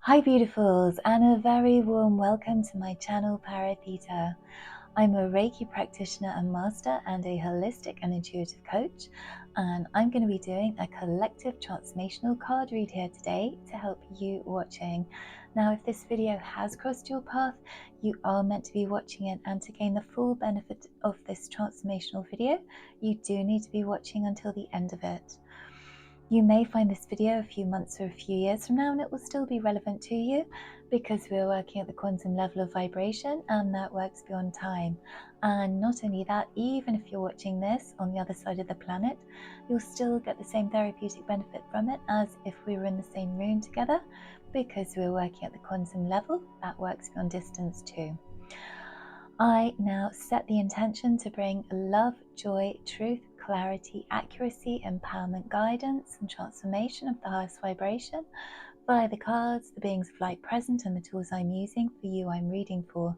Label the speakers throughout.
Speaker 1: Hi beautifuls, and a very warm welcome to my channel ParaTheta. I'm a Reiki practitioner and master and a holistic and intuitive coach, and I'm going to be doing a collective transformational card read here today to help you watching. Now, if this video has crossed your path, you are meant to be watching it, and to gain the full benefit of this transformational video, you do need to be watching until the end of it. You may find this video a few months or a few years from now and it will still be relevant to you because we're working at the quantum level of vibration and that works beyond time. And not only that, even if you're watching this on the other side of the planet, you'll still get the same therapeutic benefit from it as if we were in the same room together because we're working at the quantum level. That works beyond distance too. I now set the intention to bring love, joy, truth, clarity, accuracy, empowerment, guidance, and transformation of the highest vibration via the cards, the beings of light present, and the tools I'm using for you I'm reading for,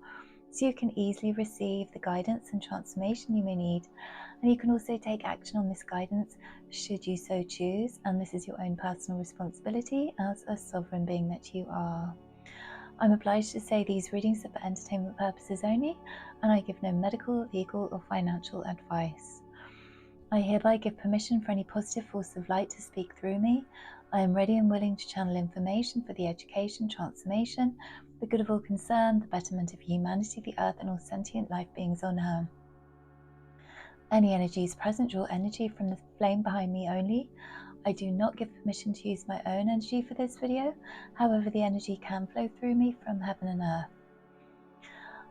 Speaker 1: so you can easily receive the guidance and transformation you may need. And you can also take action on this guidance should you so choose, and this is your own personal responsibility as a sovereign being that you are. I'm obliged to say these readings are for entertainment purposes only, and I give no medical, legal, or financial advice. I hereby give permission for any positive force of light to speak through me. I am ready and willing to channel information for the education, transformation, the good of all concerned, the betterment of humanity, the earth, and all sentient life beings on her. Any energies present draw energy from the flame behind me only. I do not give permission to use my own energy for this video. However, the energy can flow through me from heaven and earth.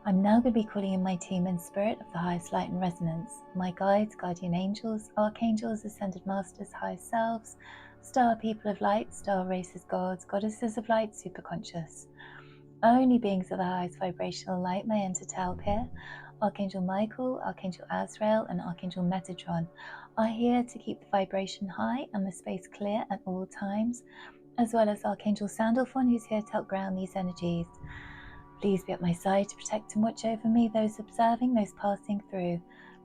Speaker 1: I'm now going to be calling in my team in spirit of the highest light and resonance, my guides, guardian angels, archangels, ascended masters, higher selves, star people of light, star races, gods, goddesses of light, superconscious. Only beings of the highest vibrational light may enter to help here. Archangel Michael, Archangel Azrael, and Archangel Metatron are here to keep the vibration high and the space clear at all times, as well as Archangel Sandalphon, who's here to help ground these energies. Please be at my side to protect and watch over me, those observing, those passing through.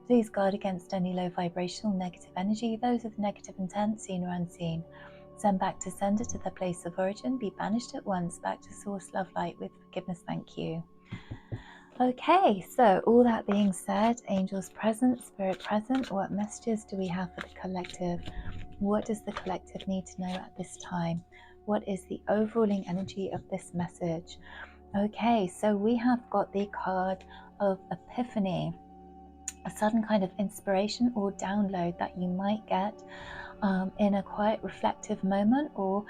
Speaker 1: Please guard against any low vibrational negative energy, those with negative intent, seen or unseen. Send back to sender to their place of origin, be banished at once, back to source, love, light, with forgiveness, thank you. Okay, so all that being said, angels present, spirit present, what messages do we have for the collective? What does the collective need to know at this time? What is the overruling energy of this message? Okay, so we have got the card of Epiphany, a sudden kind of inspiration or download that you might get in a quiet reflective moment, or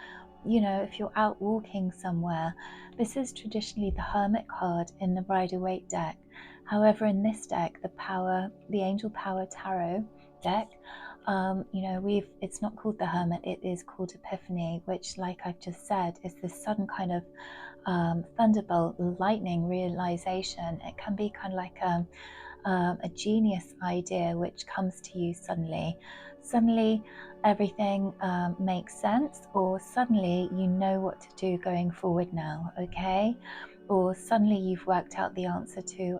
Speaker 1: if you're out walking somewhere. This is traditionally the Hermit card in the Rider-Waite deck. However, in this deck, the Angel Power Tarot deck, it's not called the Hermit, it is called Epiphany, which, like I've just said, is this sudden kind of thunderbolt, lightning realization. It can be kind of like a genius idea which comes to you suddenly. Suddenly everything makes sense, or suddenly you know what to do going forward now, okay? Or suddenly you've worked out the answer to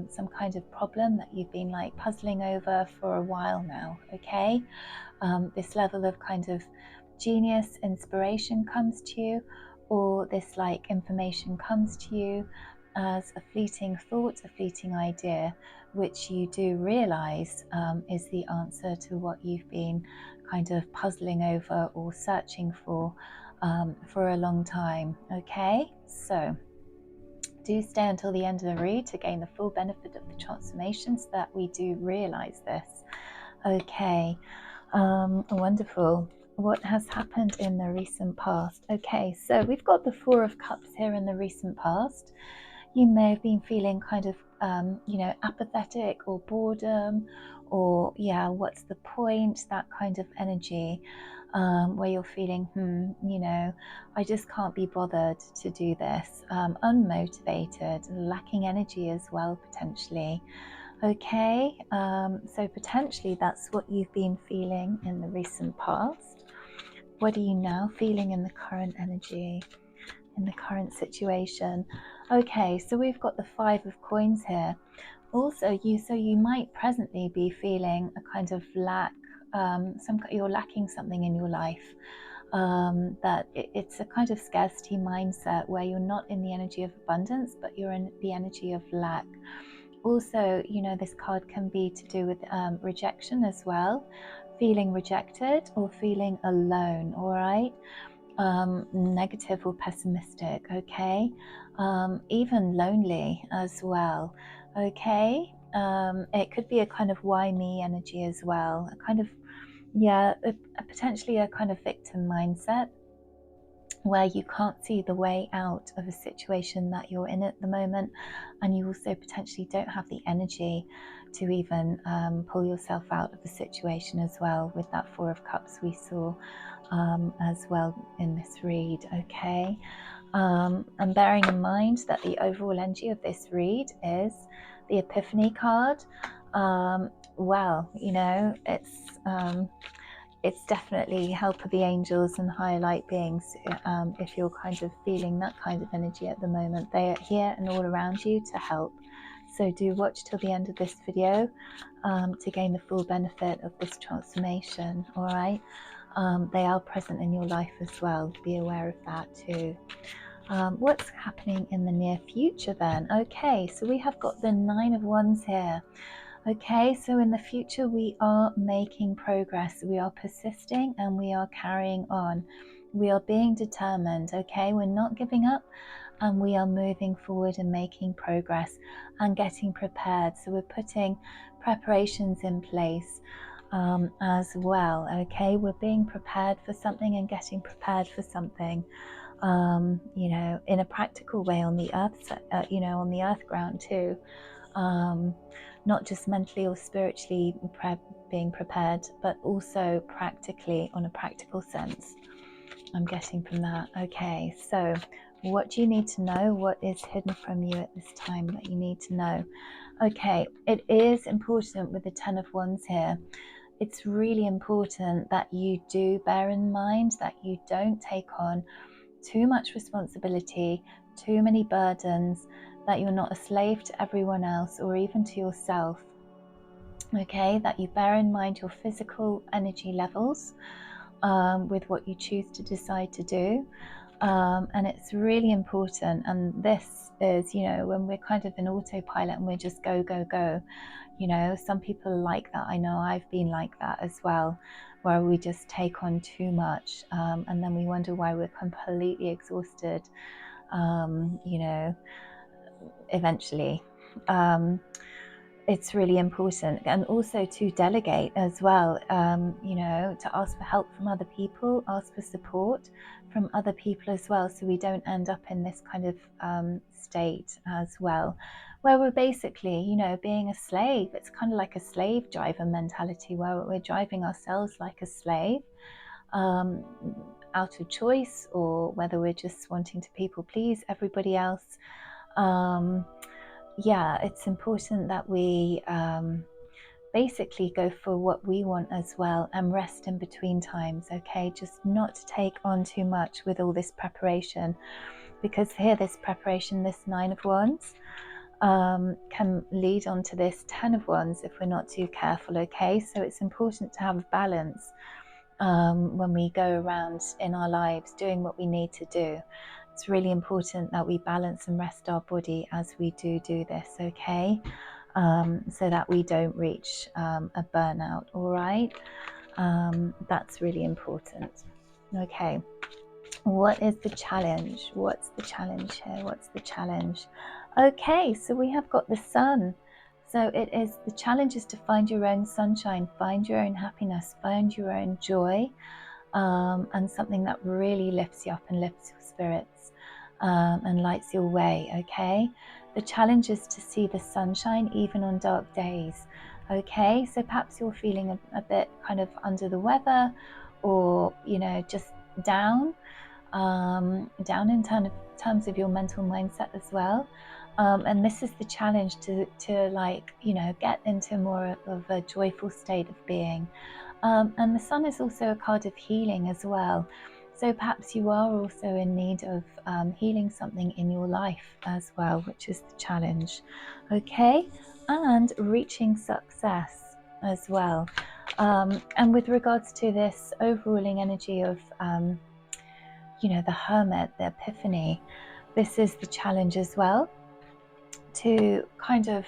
Speaker 1: some kind of problem that you've been like puzzling over for a while now, okay? This level of kind of genius inspiration comes to you, or this like information comes to you as a fleeting thought, a fleeting idea, which you do realize is the answer to what you've been kind of puzzling over or searching for a long time. Okay, so do stay until the end of the read to gain the full benefit of the transformation, so that we do realize this. Okay, wonderful. What has happened in the recent past? Okay, so we've got the Four of Cups here in the recent past. You may have been feeling kind of, apathetic or boredom, or what's the point? That kind of energy, where you're feeling, I just can't be bothered to do this, unmotivated, lacking energy as well, potentially. Okay, so potentially that's what you've been feeling in the recent past. What are you now feeling in the current energy, in the current situation? Okay, so we've got the Five of Coins here. Also, you might presently be feeling a kind of lack, you're lacking something in your life. that it's a kind of scarcity mindset where you're not in the energy of abundance, but you're in the energy of lack. Also, you know, this card can be to do with rejection as well, feeling rejected or feeling alone, all right? Negative or pessimistic, okay? Even lonely as well, okay? It could be a kind of why me energy as well, a kind of, yeah, potentially a kind of victim mindset where you can't see the way out of a situation that you're in at the moment, and you also potentially don't have the energy to even pull yourself out of the situation as well, with that Four of Cups we saw as well in this read, okay? And bearing in mind that the overall energy of this read is the Epiphany card. Well, you know, it's definitely help of the angels and higher light beings. If you're kind of feeling that kind of energy at the moment, they are here and all around you to help. So do watch till the end of this video to gain the full benefit of this transformation, all right? They are present in your life as well. Be aware of that too. What's happening in the near future then? Okay, so we have got the Nine of Wands here. Okay, so in the future we are making progress, we are persisting and we are carrying on. We are being determined, okay? We're not giving up and we are moving forward and making progress and getting prepared. So we're putting preparations in place as well, okay? We're being prepared for something and getting prepared for something. You know, in a practical way on the earth, you know, on the earth ground too. Not just mentally or spiritually being prepared, but also practically, on a practical sense. I'm getting from that. Okay, so what do you need to know? What is hidden from you at this time that you need to know? Okay, it is important with the Ten of Wands here. It's really important that you do bear in mind that you don't take on too much responsibility, too many burdens, that you're not a slave to everyone else or even to yourself. Okay, that you bear in mind your physical energy levels with what you choose to decide to do. And it's really important. And this is, you know, when we're kind of in autopilot and we're just go, go, go. You know, some people are like that. I know I've been like that as well, where we just take on too much and then we wonder why we're completely exhausted, you know, eventually. It's really important, and also to delegate as well, you know, to ask for help from other people, ask for support from other people as well, so we don't end up in this kind of state as well, where we're basically, you know, being a slave. It's kind of like a slave driver mentality, where we're driving ourselves like a slave out of choice, or whether we're just wanting to people please everybody else. Yeah, it's important that we basically go for what we want as well and rest in between times, okay? Just not to take on too much with all this preparation, because here this preparation, this Nine of Wands, can lead on to this Ten of Wands if we're not too careful, okay? So it's important to have a balance when we go around in our lives doing what we need to do. It's really important that we balance and rest our body as we do this, okay? So that we don't reach a burnout, all right? That's really important. Okay, what is the challenge? What's the challenge here? What's the challenge? Okay, so we have got the Sun. So it is, the challenge is to find your own sunshine, find your own happiness, find your own joy, and something that really lifts you up and lifts your spirits and lights your way, okay? The challenge is to see the sunshine even on dark days, okay? So perhaps you're feeling a bit kind of under the weather, or, you know, just down in terms of your mental mindset as well. And this is the challenge to like, you know, get into more of a joyful state of being. And the Sun is also a card of healing as well. So perhaps you are also in need of healing something in your life as well, which is the challenge. Okay, and reaching success as well. And with regards to this overruling energy of the Hermit, the Epiphany. This is the challenge as well, to kind of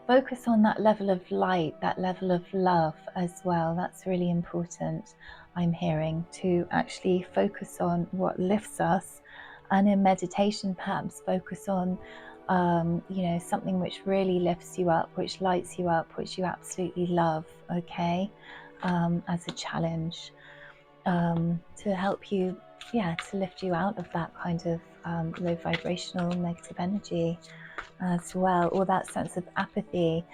Speaker 1: focus on that level of light, that level of love as well. That's really important, I'm hearing, to actually focus on what lifts us, and in meditation perhaps focus on something which really lifts you up, which lights you up, which you absolutely love, okay, as a challenge, to help you, to lift you out of that kind of low vibrational negative energy as well, or that sense of apathy,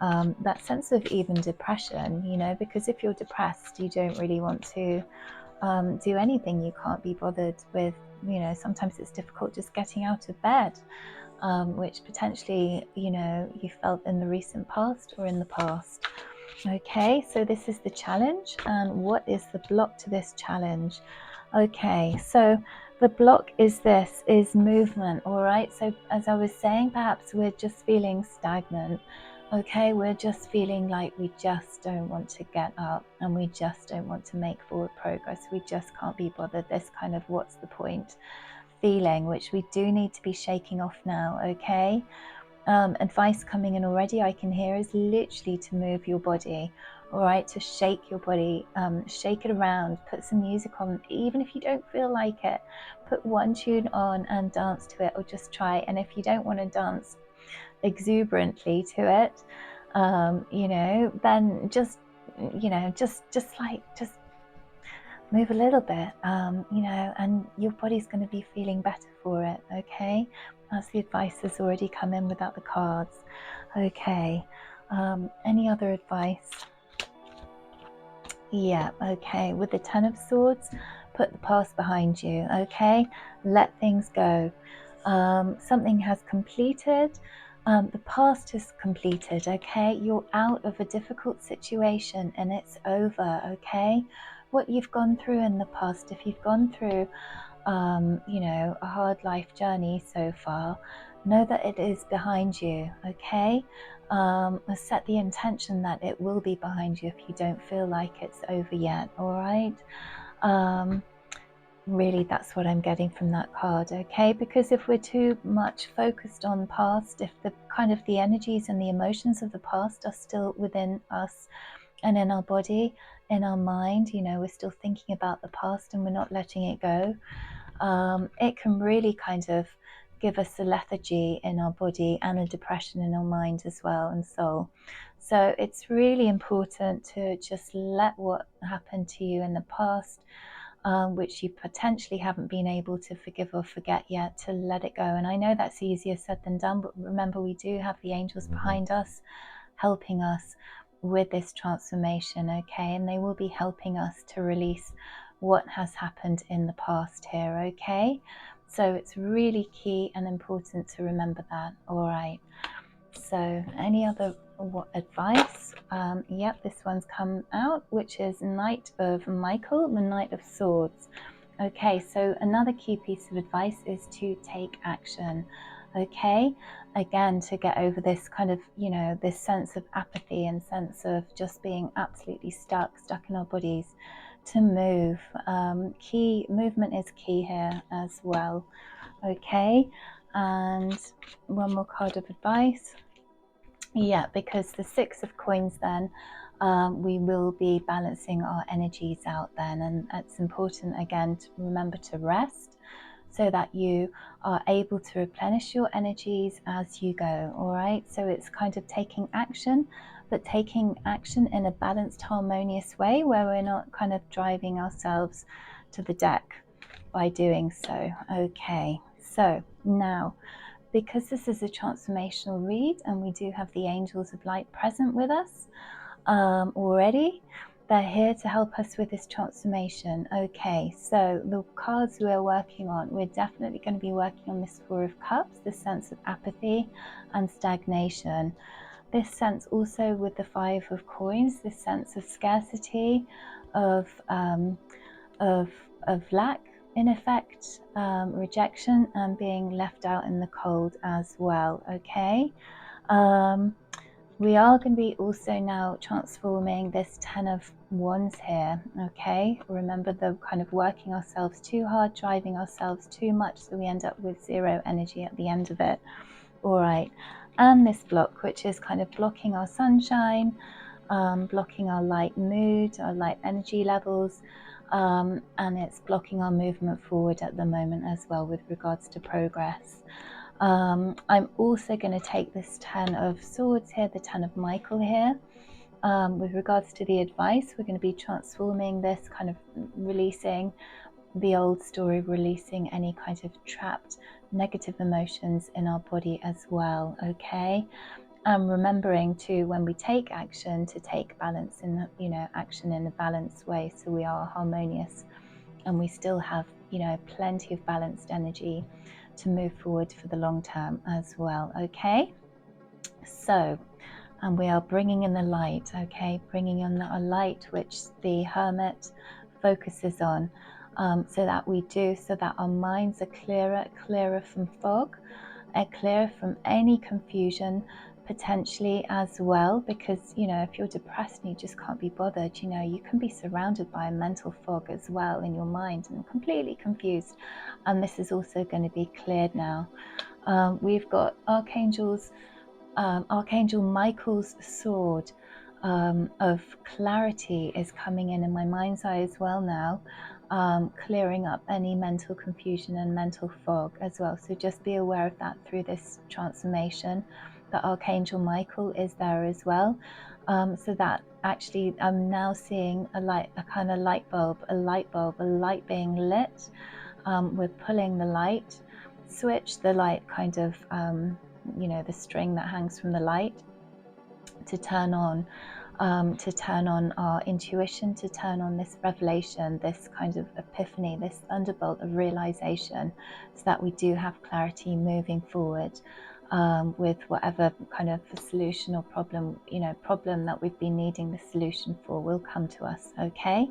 Speaker 1: that sense of even depression, because if you're depressed, you don't really want to do anything. You can't be bothered with, sometimes it's difficult just getting out of bed, which potentially, you felt in the recent past or in the past. Okay, so this is the challenge, and what is the block to this challenge? Okay, so the block is movement. All right, so as I was saying, perhaps we're just feeling stagnant. Okay, we're just feeling like we just don't want to get up, and we just don't want to make forward progress. We just can't be bothered. This kind of what's the point feeling, which we do need to be shaking off now. Okay, advice coming in already, I can hear, is literally to move your body. All right, to shake your body, shake it around, put some music on, even if you don't feel like it, put one tune on and dance to it, or just try. And if you don't want to dance exuberantly to it, then just move a little bit, and your body's going to be feeling better for it. Okay, that's the advice that's already come in without the cards. Okay, any other advice? Yeah, okay, with the Ten of Swords, put the past behind you. Okay, let things go. Something has completed. The past is completed. Okay, you're out of a difficult situation and it's over. Okay, what you've gone through in the past, if you've gone through a hard life journey so far, know that it is behind you. Okay, set the intention that it will be behind you if you don't feel like it's over yet. All right, really, that's what I'm getting from that card. Okay, because if we're too much focused on past, if the energies and the emotions of the past are still within us and in our body, in our mind, we're still thinking about the past and we're not letting it go, it can really kind of give us a lethargy in our body and a depression in our mind as well, and soul. So it's really important to just let what happened to you in the past, which you potentially haven't been able to forgive or forget yet, to let it go. And I know that's easier said than done, but remember, we do have the angels behind us, helping us with this transformation, okay? And they will be helping us to release what has happened in the past here, okay? So it's really key and important to remember that. All right, so any other advice? Yep, this one's come out, which is Knight of Michael, the Knight of Swords. Okay, so another key piece of advice is to take action. Okay, again, to get over this kind of, this sense of apathy and sense of just being absolutely stuck in our bodies, to move. Key movement is key here as well. Okay, and one more card of advice. Yeah, because the Six of Coins, then we will be balancing our energies out then, and it's important again to remember to rest so that you are able to replenish your energies as you go. All right, so it's kind of taking action, but taking action in a balanced, harmonious way where we're not kind of driving ourselves to the deck by doing so. Okay, so now, because this is a transformational read and we do have the angels of light present with us already, they're here to help us with this transformation. Okay, so the cards we're working on, we're definitely going to be working on this Four of Cups, this sense of apathy and stagnation. This sense also with the Five of Coins, this sense of scarcity, of lack, in effect, rejection, and being left out in the cold as well. Okay, We are going to be also now transforming this 10 of Wands here, okay? Remember the kind of working ourselves too hard, driving ourselves too much, so we end up with 0 energy at the end of it. All right, and this block, which is kind of blocking our sunshine, blocking our light mood, our light energy levels, and it's blocking our movement forward at the moment as well with regards to progress. I'm also going to take this 10 of Swords here, the 10 of Michael here. With regards to the advice, we're going to be transforming this, kind of releasing the old story, releasing any kind of trapped negative emotions in our body as well, okay? Remembering to, when we take action, to take balance in, action in a balanced way, so we are harmonious and we still have, plenty of balanced energy to move forward for the long term as well, okay? So, and we are bringing in the light, okay? Bringing in a light which the Hermit focuses on, so that our minds are clearer from fog, clear from any confusion potentially as well, because if you're depressed and you just can't be bothered, you can be surrounded by a mental fog as well in your mind and completely confused, and this is also going to be cleared now. We've got Archangel Michael's sword of clarity is coming in my mind's eye as well now, clearing up any mental confusion and mental fog as well. So just be aware of that through this transformation, that Archangel Michael is there as well. So that actually I'm now seeing a kind of light being lit. We're pulling the light switch, the light kind of, the string that hangs from the light, to turn on our intuition, to turn on this revelation, this kind of epiphany, this thunderbolt of realization, so that we do have clarity moving forward with whatever kind of solution or problem that we've been needing the solution for will come to us, okay?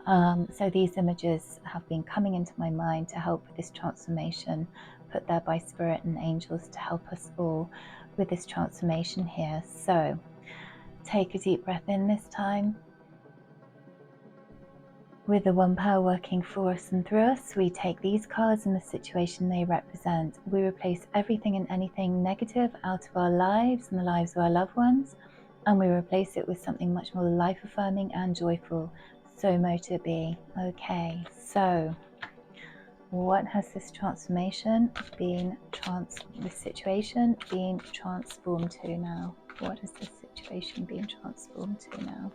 Speaker 1: So these images have been coming into my mind to help with this transformation, put there by Spirit and angels to help us all with this transformation here. So take a deep breath in this time. With the one power working for us and through us, we take these cards and the situation they represent. We replace everything and anything negative out of our lives and the lives of our loved ones, and we replace it with something much more life-affirming and joyful. So mote it be. Okay, so what has this transformation been, this situation been transformed to now? What has this situation been transformed to now?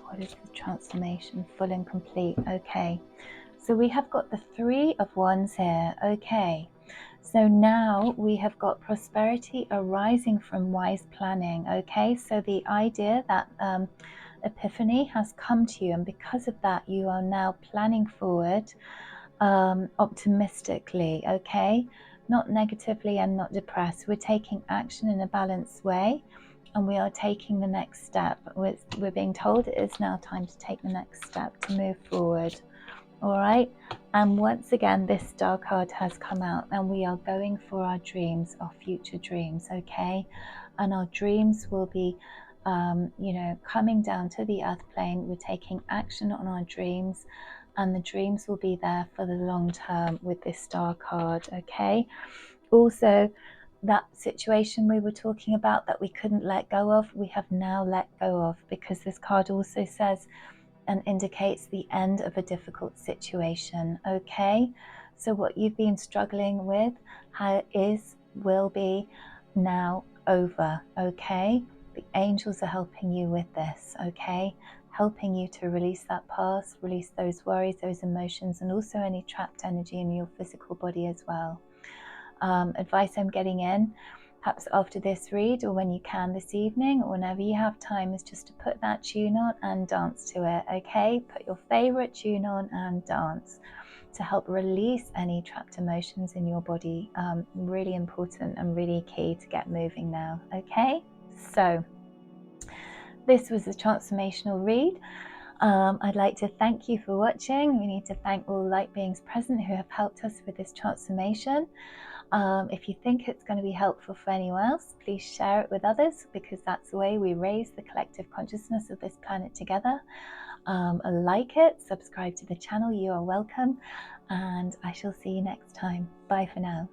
Speaker 1: What is the transformation full and complete? Okay, so we have got the 3 of Wands here. Okay, so now we have got prosperity arising from wise planning. Okay, so the idea that epiphany has come to you, and because of that you are now planning forward optimistically, okay, not negatively and not depressed. We're taking action in a balanced way, and we are taking the next step. We're being told it is now time to take the next step, to move forward. All right, and once again this star card has come out, and we are going for our dreams, our future dreams, okay? And our dreams will be coming down to the earth plane. We're taking action on our dreams, and the dreams will be there for the long term with this star card, okay? Also, that situation we were talking about that we couldn't let go of, we have now let go of, because this card also says and indicates the end of a difficult situation, okay? So what you've been struggling with will be now over, okay? The angels are helping you with this, okay? Helping you to release that past, release those worries, those emotions, and also any trapped energy in your physical body as well. Advice I'm getting in, perhaps after this read, or when you can this evening, or whenever you have time, is just to put that tune on and dance to it, okay? Put your favorite tune on and dance to help release any trapped emotions in your body. Really important and really key to get moving now, okay? So this was a transformational read. I'd like to thank you for watching. We need to thank all light beings present who have helped us with this transformation. If you think it's going to be helpful for anyone else, please share it with others, because that's the way we raise the collective consciousness of this planet together. Like it, subscribe to the channel, you are welcome, and I shall see you next time. Bye for now.